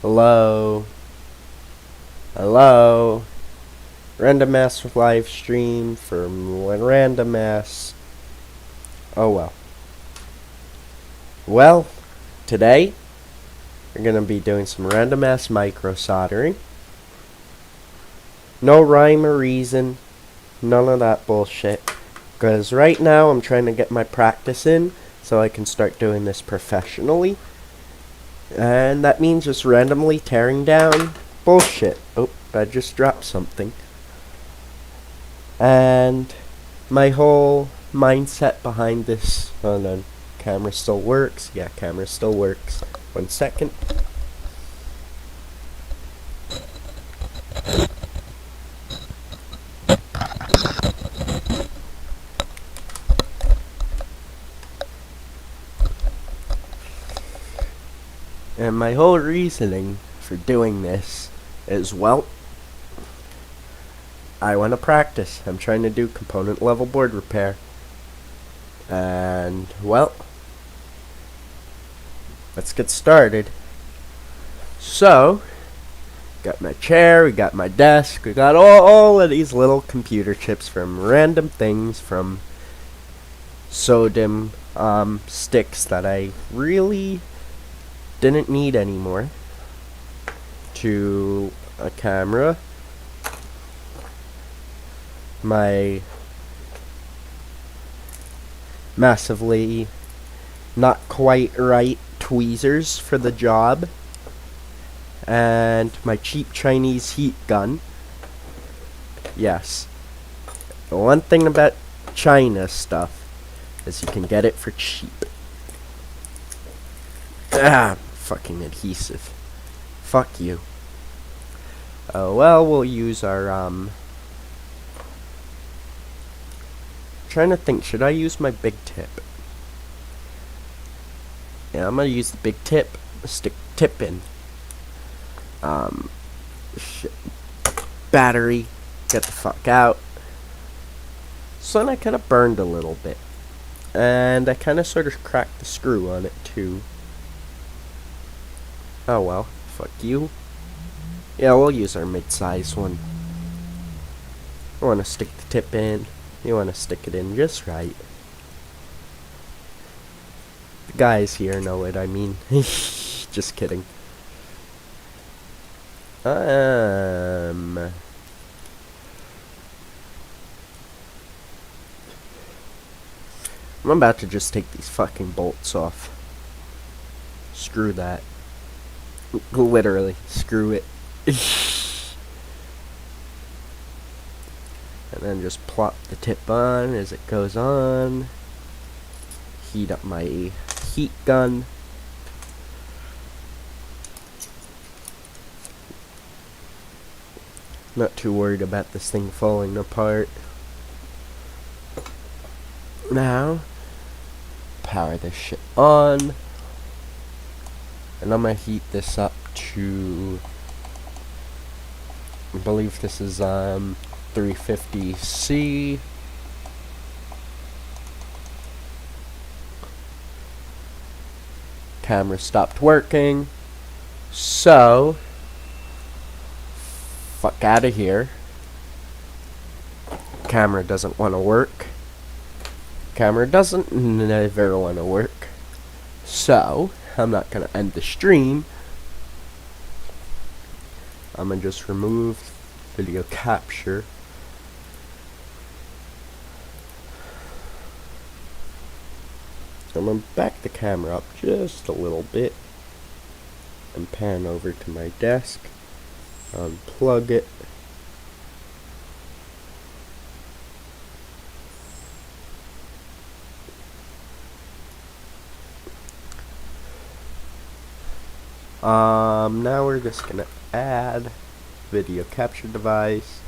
Hello? Hello? Random Ass live stream from Random Ass. Oh well. Well, today we're gonna be doing some Random Ass micro soldering. No rhyme or reason. None of that bullshit. Because right now I'm trying to get my practice in so I can start doing this professionally. And that means just randomly tearing down bullshit. Oh, I just dropped something. And my whole mindset behind this... Oh no, camera still works. Yeah, camera still works. 1 second. And my whole reasoning for doing this is, well, I want to practice. I'm trying to do component level board repair. And, well, let's get started. So, got my chair, we got my desk, we got all of these little computer chips from random things, from sodium sticks that I really didn't need anymore, to a camera, my massively not quite right tweezers for the job, and my cheap Chinese heat gun. Yes, the one thing about China stuff is you can get it for cheap. Fucking adhesive. Fuck you. Well, we'll use our, trying to think, should I use my big tip? Yeah, I'm gonna use the big tip, stick tip in. Shit. Battery, get the fuck out. So then I kinda burned a little bit. And I kinda sort of cracked the screw on it too. Oh well, fuck you. Yeah, we'll use our mid-size one. I want to stick the tip in. You want to stick it in just right. The guys here know what I mean. Just kidding. I'm about to just take these fucking bolts off. Screw that. Literally, screw it. And then just plop the tip on as it goes on. Heat up my heat gun. Not too worried about this thing falling apart. Now, power this shit on. And I'm gonna heat this up to, I believe this is 350C. Camera stopped working, so fuck out of here. Camera doesn't want to work. Camera doesn't never want to work. So I'm not gonna end the stream. I'm gonna just remove video capture. I'm gonna back the camera up just a little bit and pan over to my desk. Unplug it. Now we're just gonna add video capture device.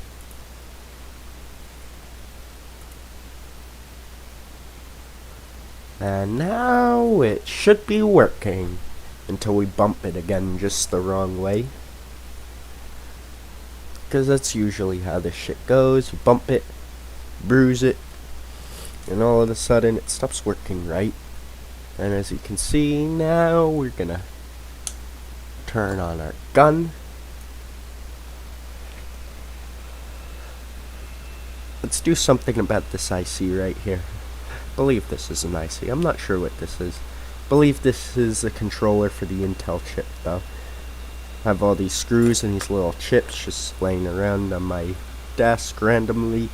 And now it should be working until we bump it again just the wrong way. Because that's usually how this shit goes. You bump it, bruise it, and all of a sudden it stops working right. And as you can see, now we're gonna turn on our gun. Let's do something about this IC right here. I believe this is an IC. I'm not sure what this is. I believe this is a controller for the Intel chip, though. I have all these screws and these little chips just laying around on my desk randomly.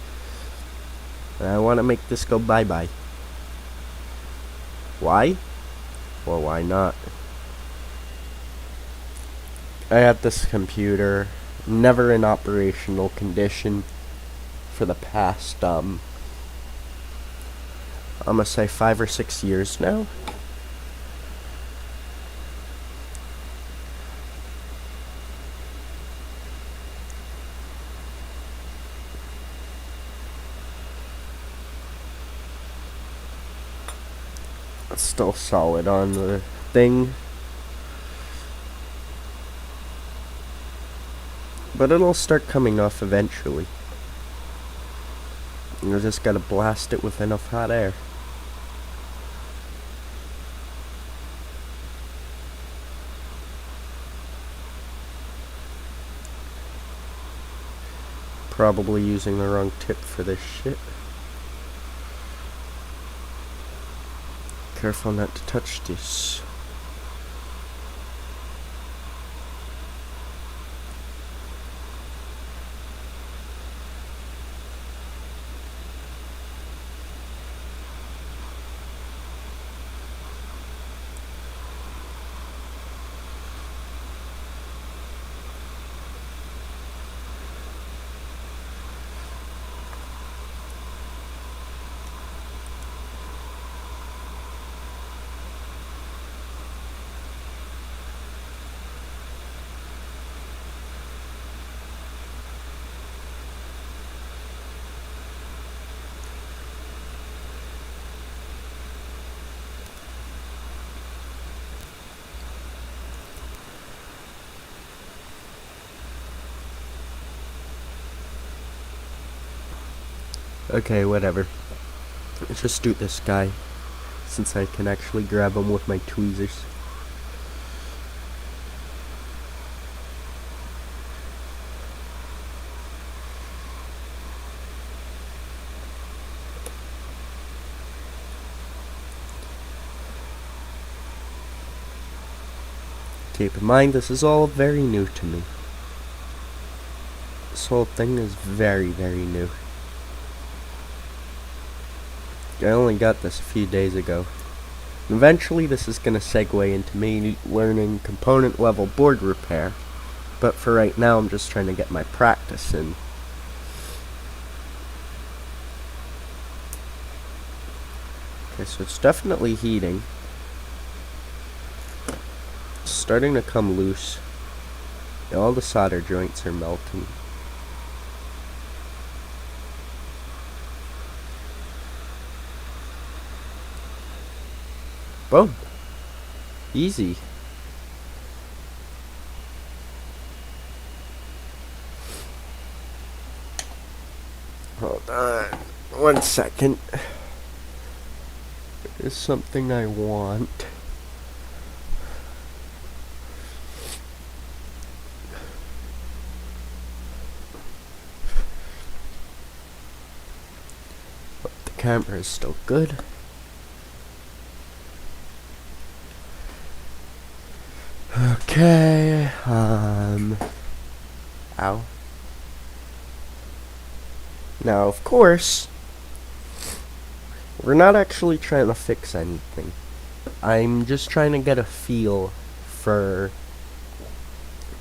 And I want to make this go bye-bye. Why? Well, why not? I have this computer never in operational condition for the past, I'm gonna say 5 or 6 years now. It's still solid on the thing, but it'll start coming off eventually. You just gotta blast it with enough hot air. Probably using the wrong tip for this shit. Careful not to touch this. Okay, whatever. Let's just do this guy, since I can actually grab him with my tweezers. Keep in mind, this is all very new to me. This whole thing is very, very new. I only got this a few days ago. Eventually this is going to segue into me learning component level board repair. But for right now I'm just trying to get my practice in. Okay, so it's definitely heating. It's starting to come loose. All the solder joints are melting. Boom. Easy. Hold on. 1 second. There's something I want. But the camera is still good. Okay, ow. Now, of course, we're not actually trying to fix anything. I'm just trying to get a feel for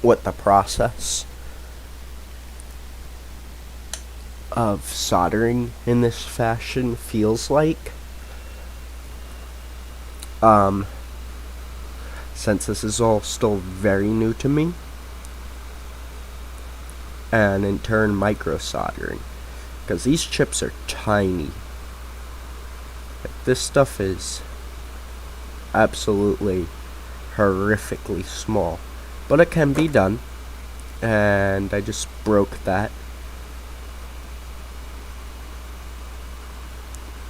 what the process of soldering in this fashion feels like. Since this is all still very new to me, and in turn micro soldering, because these chips are tiny. Like, this stuff is absolutely horrifically small, but it can be done, and I just broke that.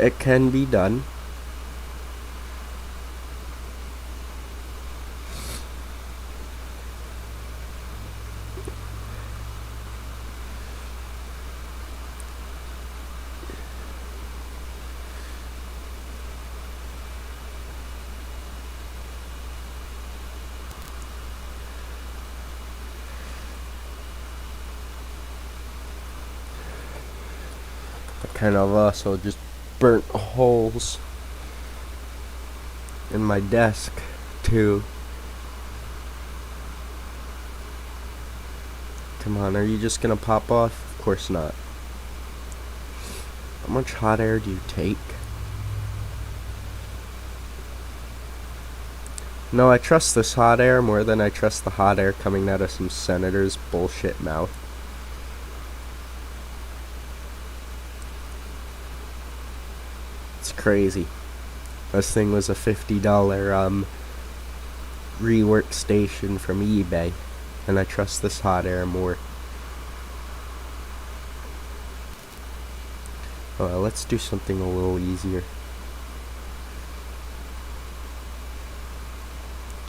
It can be done. kind of also just burnt holes in my desk too. Come on, are you just gonna pop off? Of course not. How much hot air do you take? No, I trust this hot air more than I trust the hot air coming out of some senator's bullshit mouth. It's crazy. This thing was a $50 rework station from eBay, and I trust this hot air more. Well, let's do something a little easier.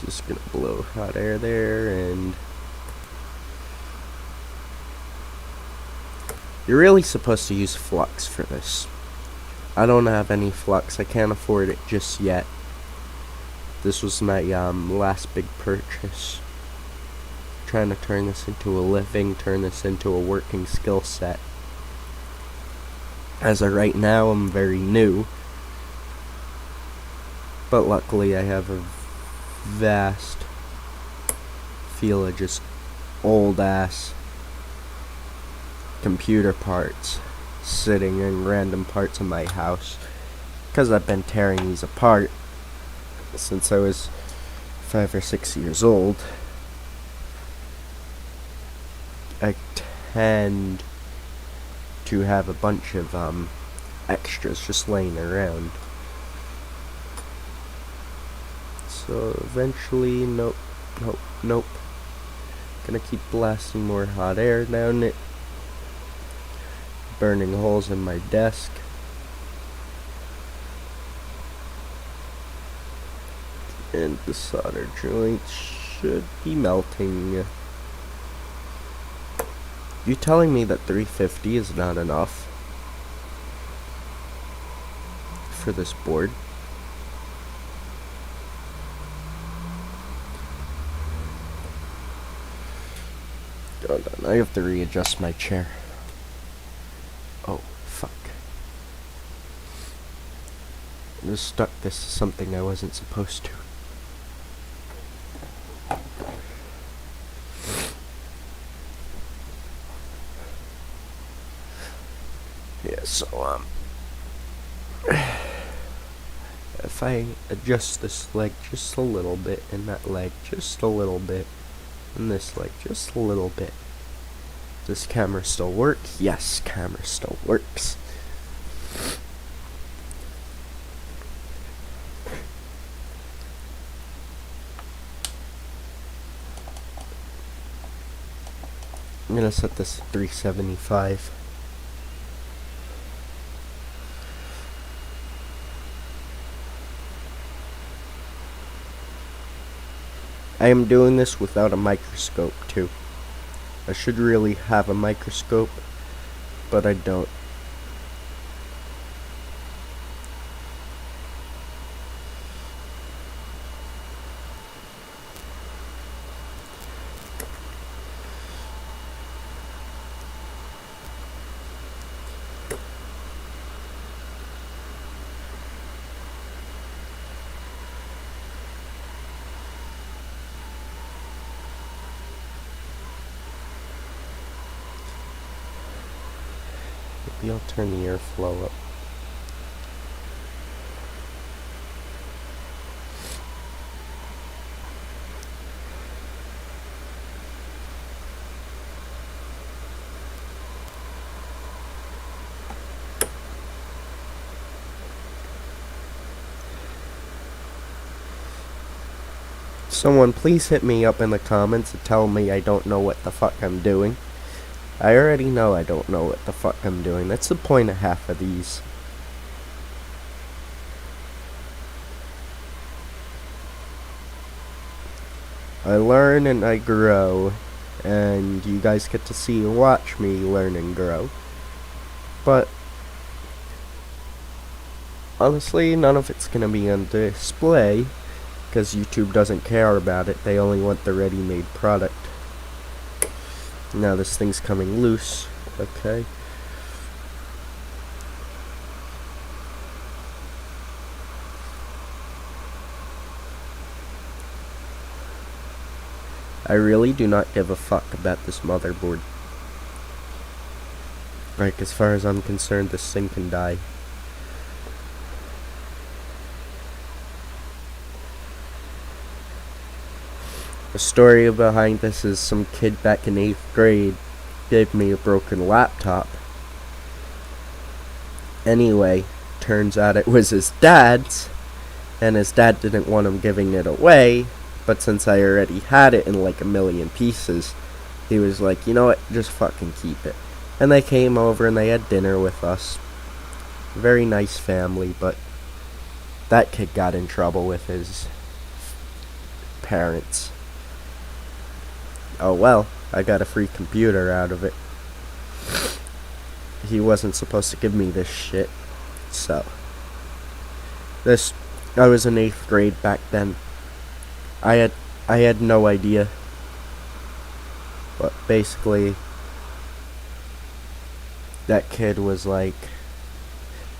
Just gonna blow hot air there, and you're really supposed to use flux for this. I don't have any flux. I can't afford it just yet. This was my last big purchase. Trying to turn this into a living, turn this into a working skill set. As of right now, I'm very new, but luckily I have a vast field of just old ass computer parts sitting in random parts of my house, because I've been tearing these apart since I was 5 or 6 years old. I tend to have a bunch of extras just laying around. So eventually, nope. Gonna keep blasting more hot air down it, burning holes in my desk. And the solder joints should be melting. You telling me that 350 is not enough for this board? Hold on, I have to readjust my chair. Oh, fuck. I just stuck this to something I wasn't supposed to. Yeah, so, if I adjust this leg just a little bit, and that leg just a little bit, and this leg just a little bit, does camera still work? Yes, camera still works. I'm gonna set this at 375. I am doing this without a microscope too. I should really have a microscope, but I don't. Maybe I'll turn the airflow up. Someone please hit me up in the comments and tell me I don't know what the fuck I'm doing. I already know I don't know what the fuck I'm doing. That's the point of half of these. I learn and I grow, and you guys get to see and watch me learn and grow. But honestly, none of it's gonna be on display, because YouTube doesn't care about it. They only want the ready-made product. Now this thing's coming loose. Okay. I really do not give a fuck about this motherboard. Like, as far as I'm concerned, this thing can die. The story behind this is some kid back in 8th grade gave me a broken laptop. Anyway, turns out it was his dad's, and his dad didn't want him giving it away, but since I already had it in like a million pieces, he was like, you know what, just fucking keep it. And they came over and they had dinner with us. Very nice family, but that kid got in trouble with his parents. Oh well, I got a free computer out of it. He wasn't supposed to give me this shit. So, I was in 8th grade back then. I had no idea. But basically, that kid was like,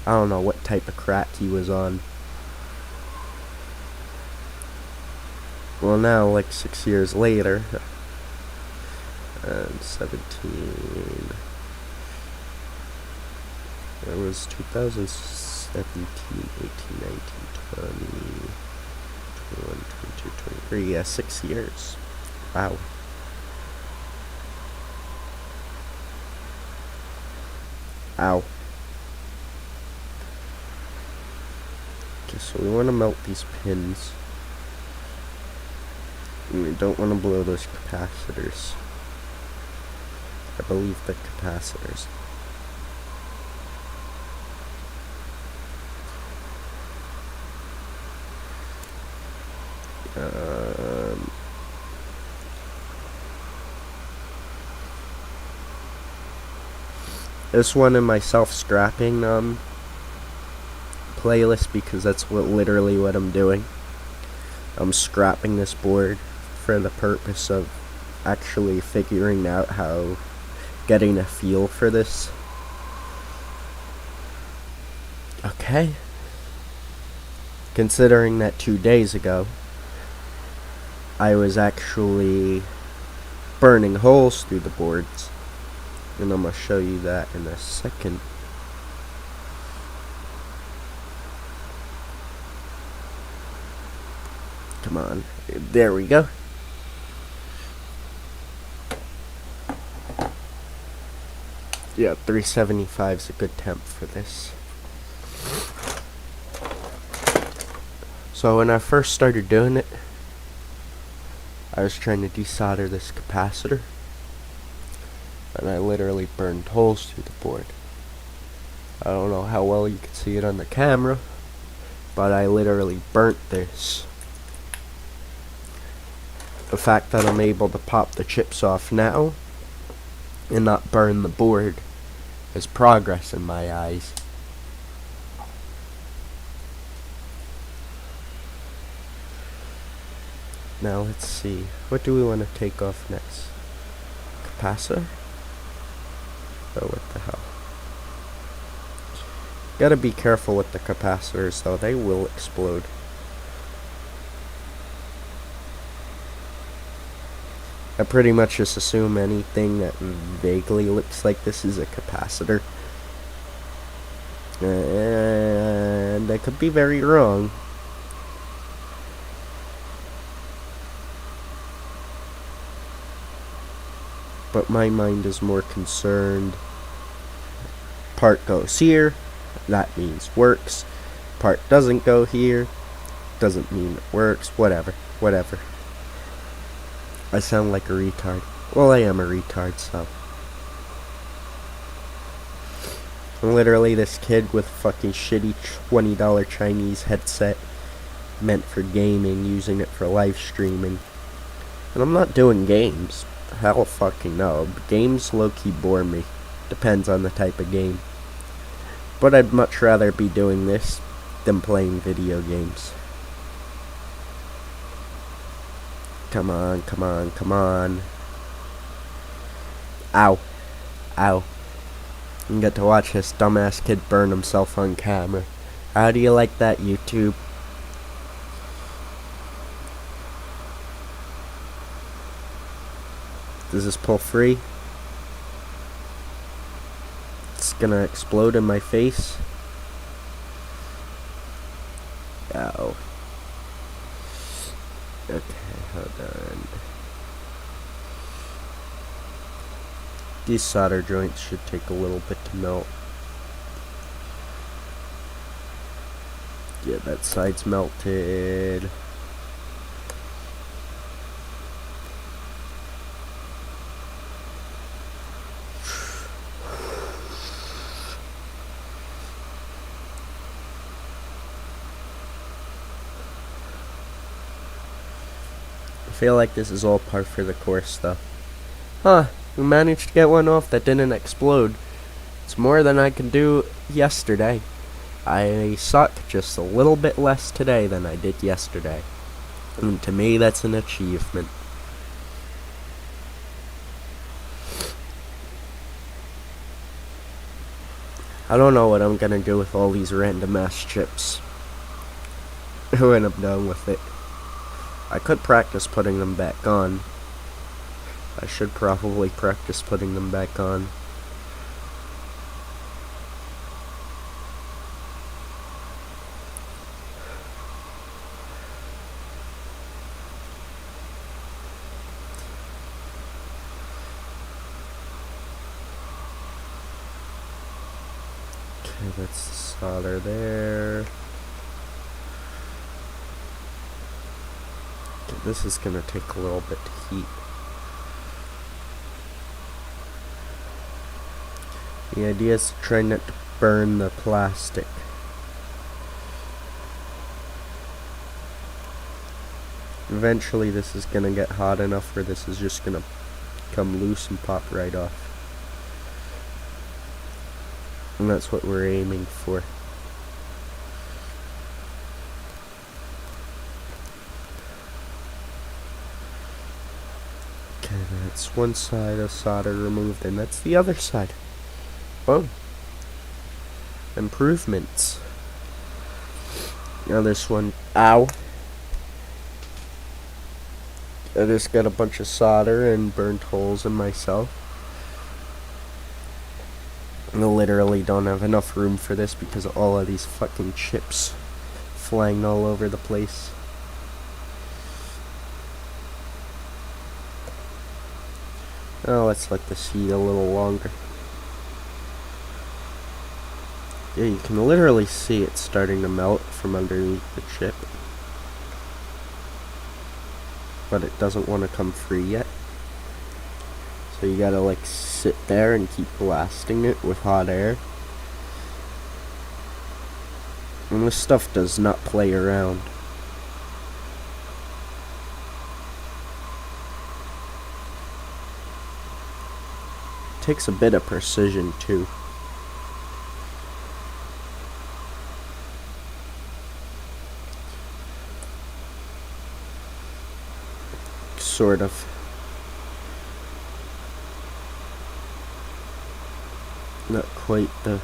I don't know what type of crack he was on. Well, now, like 6 years later, and 17, it was 2017, 18, 19, 20, 21, 22, 23, yeah, 6 years. Wow. Ow. Okay, so we want to melt these pins. And we don't want to blow those capacitors. I believe the capacitors. This one in my self-scrapping playlist, because that's literally what I'm doing. I'm scrapping this board for the purpose of actually figuring out how, getting a feel for this. Okay. Considering that 2 days ago, I was actually burning holes through the boards. And I'm going to show you that in a second. Come on. There we go. Yeah, 375 is a good temp for this. So when I first started doing it, I was trying to desolder this capacitor, and I literally burned holes through the board. I don't know how well you can see it on the camera, but I literally burnt this. The fact that I'm able to pop the chips off now and not burn the board is progress in my eyes. Now let's see, what do we want to take off next? Capacitor? Oh, what the hell. Gotta be careful with the capacitors though, they will explode. I pretty much just assume anything that vaguely looks like this is a capacitor. And I could be very wrong. But my mind is more concerned. Part goes here, that means works. Part doesn't go here, doesn't mean it works. Whatever. I sound like a retard. Well, I am a retard, so. Literally, this kid with fucking shitty $20 Chinese headset meant for gaming, using it for live streaming. And I'm not doing games. Hell fucking no. Games low-key bore me. Depends on the type of game. But I'd much rather be doing this than playing video games. Come on. Ow. You get to watch this dumbass kid burn himself on camera. How do you like that, YouTube? Does this pull free? It's gonna explode in my face. Ow. Okay, hold on. These solder joints should take a little bit to melt. Yeah, that side's melted. I feel like this is all par for the course, though. Huh, we managed to get one off that didn't explode. It's more than I could do yesterday. I suck just a little bit less today than I did yesterday. And to me, that's an achievement. I don't know what I'm gonna do with all these random ass chips when I'm done with it. I could practice putting them back on. I should probably practice putting them back on. Okay, that's the solder there. Okay, this is gonna take a little bit to heat. The idea is to try not to burn the plastic. Eventually this is gonna get hot enough where this is just gonna come loose and pop right off. And that's what we're aiming for. Okay, that's one side of solder removed, and that's the other side. Boom. Improvements. Now this one, ow. I just got a bunch of solder and burnt holes in myself. I literally don't have enough room for this because of all of these fucking chips flying all over the place. Oh, let's let this heat a little longer. Yeah, you can literally see it starting to melt from underneath the chip. But it doesn't want to come free yet. So you gotta like sit there and keep blasting it with hot air. And this stuff does not play around. It takes a bit of precision too. Sort of. Not quite the...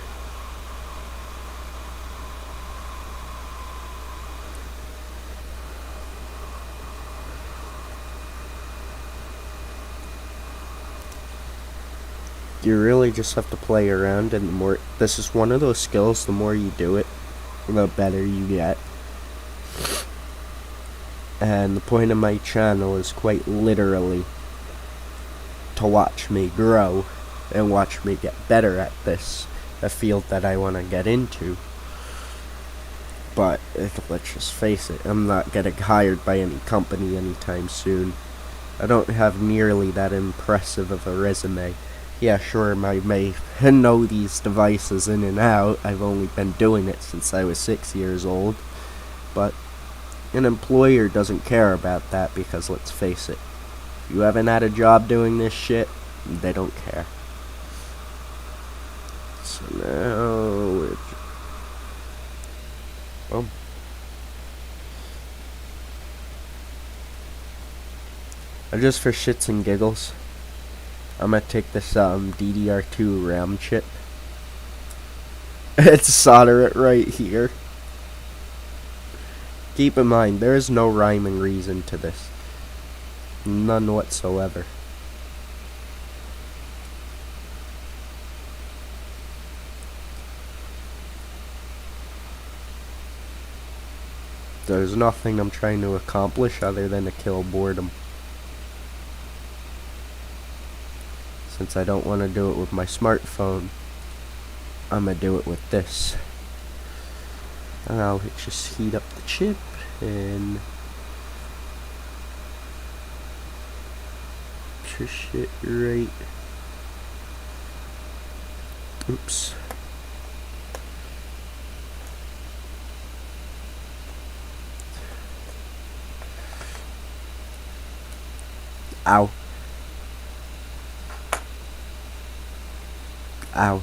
You really just have to play around, and the more... This is one of those skills, the more you do it, the better you get. And the point of my channel is quite literally to watch me grow and watch me get better at this, a field that I want to get into. But let's just face it, I'm not getting hired by any company anytime soon. I don't have nearly that impressive of a resume. Yeah, sure, I may know these devices in and out. I've only been doing it since I was 6 years old. But an employer doesn't care about that because, let's face it, if you haven't had a job doing this shit, they don't care. So now we're... Boom. Just for shits and giggles, I'm gonna take this DDR2 RAM chip and solder it right here. Keep in mind, there is no rhyme and reason to this. None whatsoever. There's nothing I'm trying to accomplish other than to kill boredom. Since I don't want to do it with my smartphone, I'm gonna do it with this. And I'll just heat up the chip and push it right. Oops. Ow. Ow.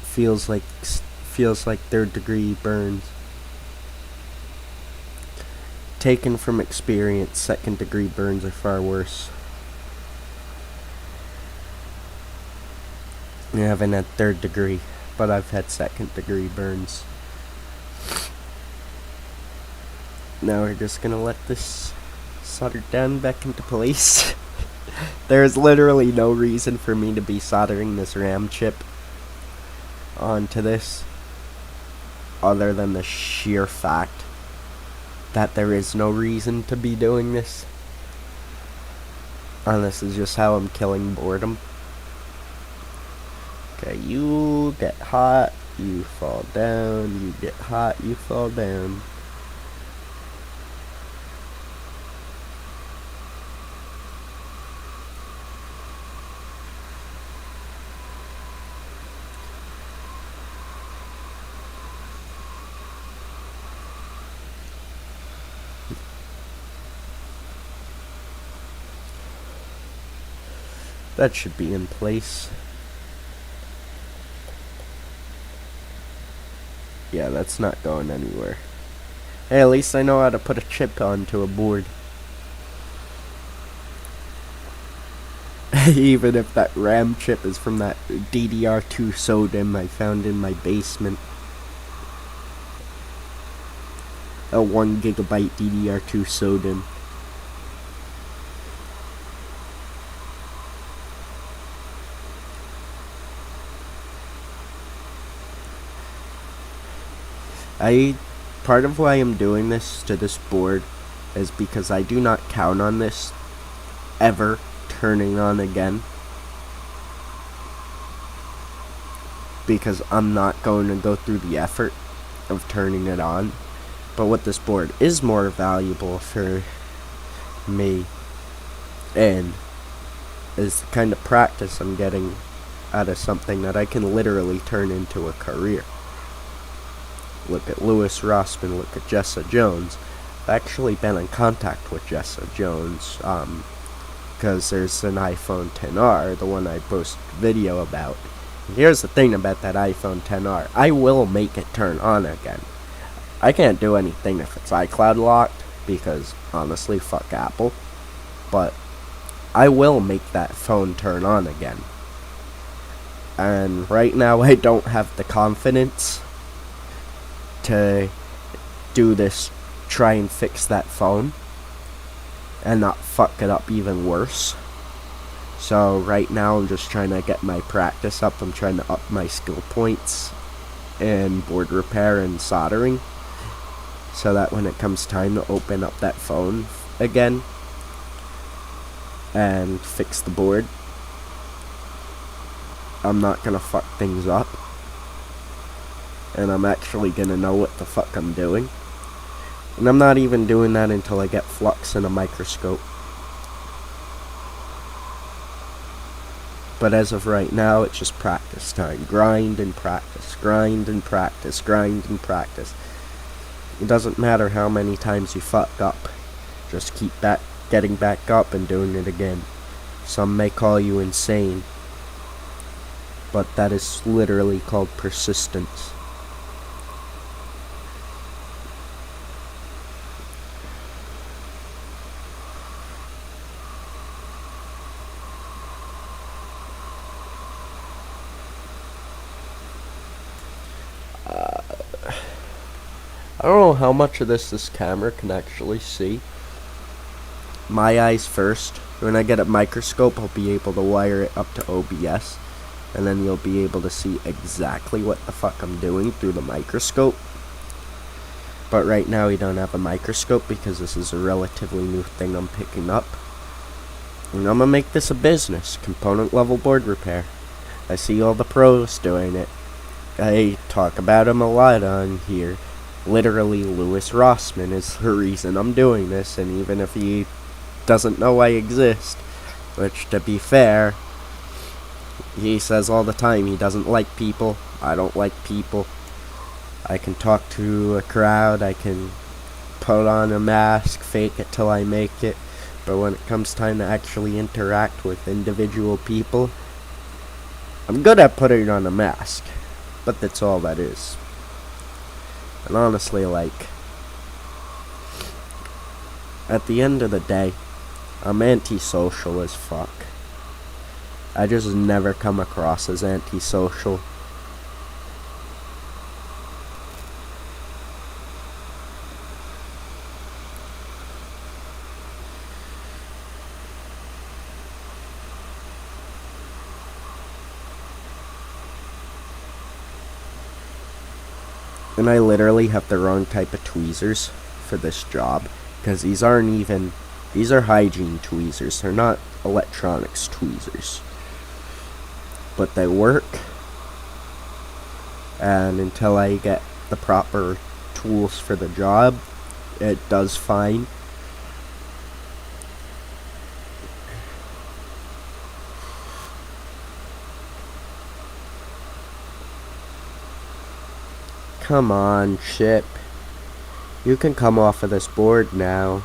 Feels like third degree burns. Taken from experience, second degree burns are far worse. I haven't had third degree, but I've had second degree burns. Now we're just gonna let this solder down back into place. There's literally no reason for me to be soldering this RAM chip onto this other than the sheer fact that there is no reason to be doing this. And this is just how I'm killing boredom. Okay, you get hot, you fall down, you get hot, you fall down. That should be in place. Yeah, that's not going anywhere. Hey, at least I know how to put a chip onto a board. Even if that RAM chip is from that DDR2 SODIMM I found in my basement. A 1GB DDR2 SODIMM. Part of why I'm doing this to this board is because I do not count on this ever turning on again. Because I'm not going to go through the effort of turning it on. But what this board is more valuable for me and is the kind of practice I'm getting out of something that I can literally turn into a career. Look at Lewis Rossman, look at Jessa Jones. I've actually been in contact with Jessa Jones, because there's an iPhone XR, the one I posted a video about. And here's the thing about that iPhone XR, I will make it turn on again. I can't do anything if it's iCloud locked, because honestly, fuck Apple. But I will make that phone turn on again. And right now I don't have the confidence to do this, try and fix that phone and not fuck it up even worse. So right now I'm just trying to get my practice up. I'm trying to up my skill points in board repair and soldering, so that when it comes time to open up that phone again and fix the board, I'm not gonna fuck things up. And I'm actually gonna know what the fuck I'm doing. And I'm not even doing that until I get flux in a microscope. But as of right now, it's just practice time. Grind and practice, grind and practice, grind and practice. It doesn't matter how many times you fuck up. Just keep getting back up and doing it again. Some may call you insane, but that is literally called persistence. I don't know how much of this camera can actually see. My eyes first. When I get a microscope, I'll be able to wire it up to OBS. And then you'll be able to see exactly what the fuck I'm doing through the microscope. But right now we don't have a microscope because this is a relatively new thing I'm picking up. And I'm gonna make this a business. Component level board repair. I see all the pros doing it. I talk about him a lot on here. Literally, Louis Rossman is the reason I'm doing this, and even if he doesn't know I exist, which, to be fair, he says all the time he doesn't like people. I don't like people. I can talk to a crowd, I can put on a mask, fake it till I make it, but when it comes time to actually interact with individual people, I'm good at putting on a mask, but that's all that is. And honestly, like, at the end of the day, I'm antisocial as fuck. I just never come across as antisocial. And I literally have the wrong type of tweezers for this job, because these are hygiene tweezers, they're not electronics tweezers. But they work, and until I get the proper tools for the job, it does fine. Come on, Chip. You can come off of this board now.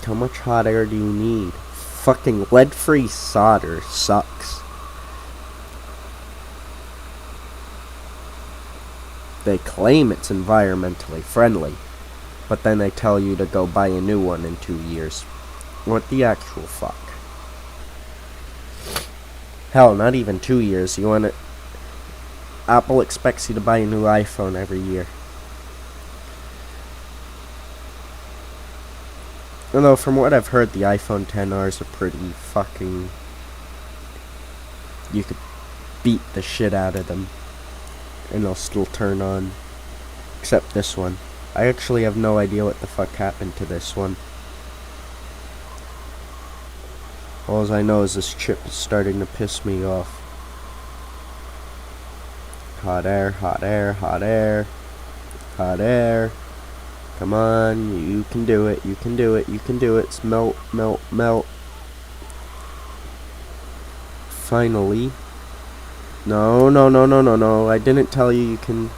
How much hot air do you need? Fucking lead-free solder sucks. They claim it's environmentally friendly, but then they tell you to go buy a new one in 2 years. What the actual fuck? Hell, not even 2 years. You want it? Apple expects you to buy a new iPhone every year. Although, from what I've heard, the iPhone XRs are pretty fucking... You could beat the shit out of them, and they'll still turn on. Except this one. I actually have no idea what the fuck happened to this one. All I know is this chip is starting to piss me off. Hot air, hot air, hot air, hot air. Come on, you can do it, you can do it, you can do it. Melt, melt, melt. Finally. No, no, no, no, no, no. I didn't tell you you can...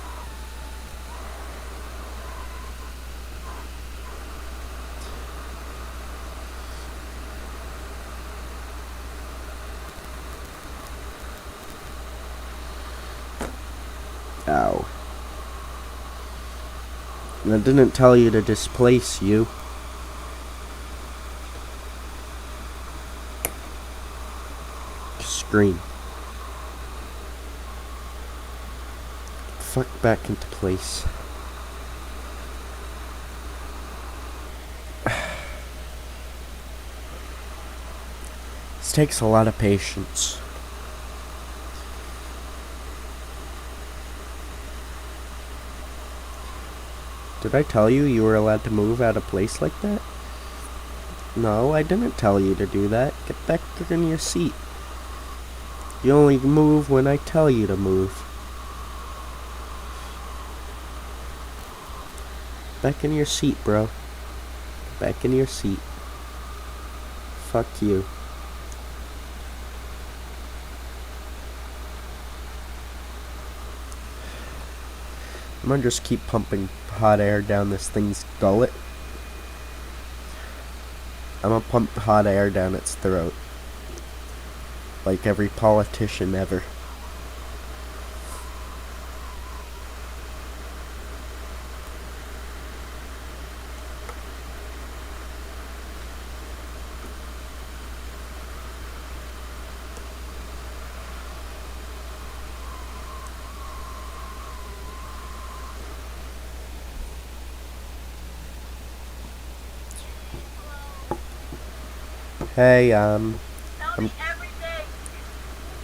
Ow. And I didn't tell you to displace you. Scream. Fuck back into place. This takes a lot of patience. Did I tell you you were allowed to move out of place like that? No, I didn't tell you to do that. Get back in your seat. You only move when I tell you to move. Back in your seat, bro. Back in your seat. Fuck you. I'm gonna just keep pumping hot air down this thing's gullet. I'm gonna pump hot air down its throat. Like every politician ever. Hey, I'm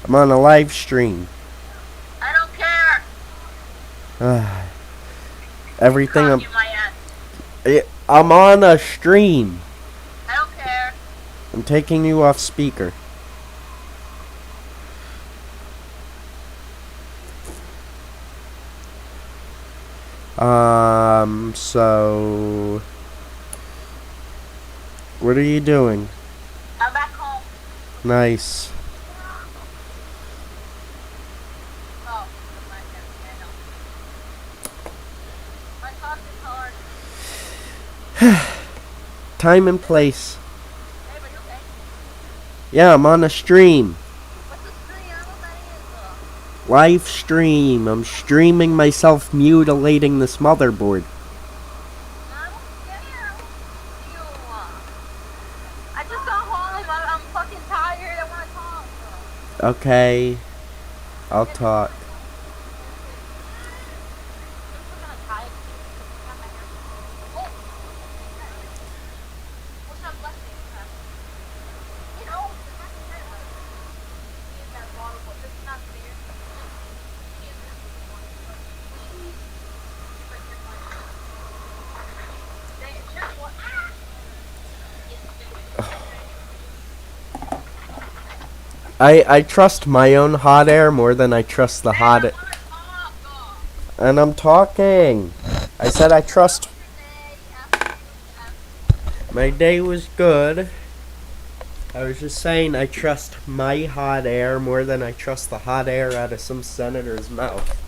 on a live stream. I don't care. Everything Talking my ass. I'm on a stream. I don't care. I'm taking you off speaker. So what are you doing? I'm back home. Nice. Oh, my talk is hard. Time and place. Hey, but you okay? Yeah, I'm on a stream. What's the screen? I don't know what that is. Live stream. I'm streaming myself mutilating this motherboard. I don't care. You. I just got home. I'm fucking tired. I want to talk. Okay. I'll talk. I trust my own hot air more than I trust the hot air. And I'm talking. I said I trust. My day was good. I was just saying I trust my hot air more than I trust the hot air out of some senator's mouth.